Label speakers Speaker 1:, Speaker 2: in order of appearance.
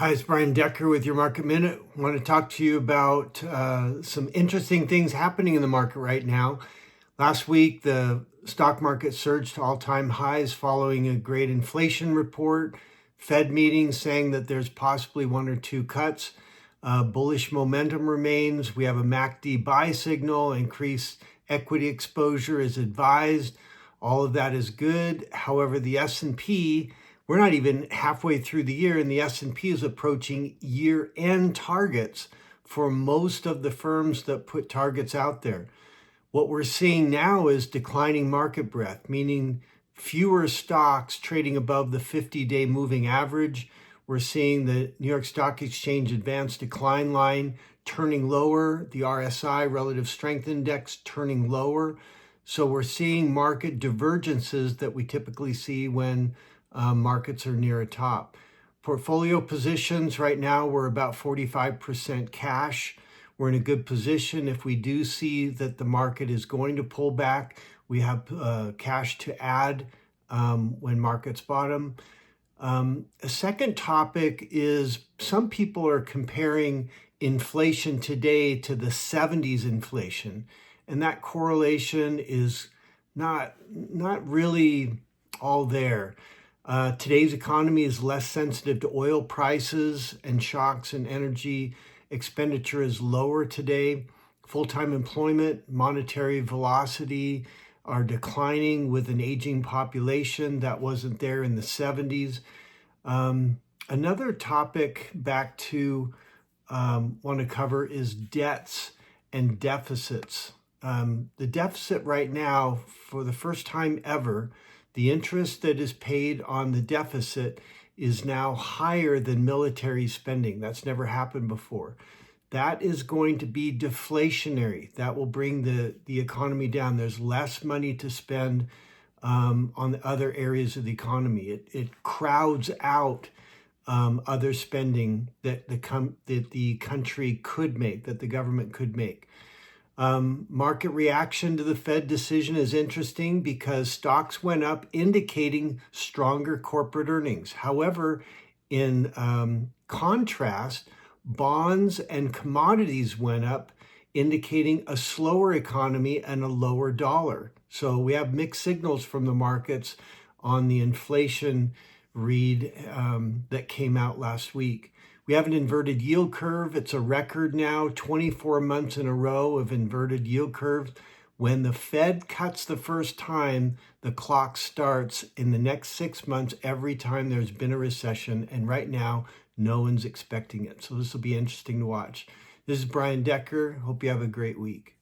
Speaker 1: Hi, it's Brian Decker with your Market Minute. I want to talk to you about some interesting things happening in the market right now. Last week, the stock market surged to all-time highs following a great inflation report. Fed meetings saying that there's possibly one or two cuts. Bullish momentum remains. We have a MACD buy signal. Increased equity exposure is advised. All of that is good. However, the S&P, we're not even halfway through the year, and the S&P is approaching year-end targets for most of the firms that put targets out there. What we're seeing now is declining market breadth, meaning fewer stocks trading above the 50-day moving average. We're seeing the New York Stock Exchange advanced decline line turning lower, the RSI, Relative Strength Index, turning lower. So we're seeing market divergences that we typically see when markets are near a top. Portfolio positions right now, we're about 45% cash. We're in a good position. If we do see that the market is going to pull back, we have cash to add when markets bottom. A second topic is some people are comparing inflation today to the 70s inflation, and that correlation is not really all there. Today's economy is less sensitive to oil prices and shocks, and energy expenditure is lower today. Full-time employment, monetary velocity are declining with an aging population that wasn't there in the 70s. Another topic back to want to cover is debts and deficits. The deficit right now, for the first time ever, the interest that is paid on the deficit is now higher than military spending. That's never happened before. That is going to be deflationary. That will bring the economy down. There's less money to spend on the other areas of the economy. It crowds out other spending that the country could make, that the government could make. Market reaction to the Fed decision is interesting because stocks went up, indicating stronger corporate earnings. However, in contrast, bonds and commodities went up, indicating a slower economy and a lower dollar. So we have mixed signals from the markets on the inflation read that came out last week. We have an inverted yield curve. It's a record now, 24 months in a row of inverted yield curves. When the Fed cuts the first time, the clock starts in the next 6 months every time there's been a recession. And right now, no one's expecting it. So this will be interesting to watch. This is Brian Decker. Hope you have a great week.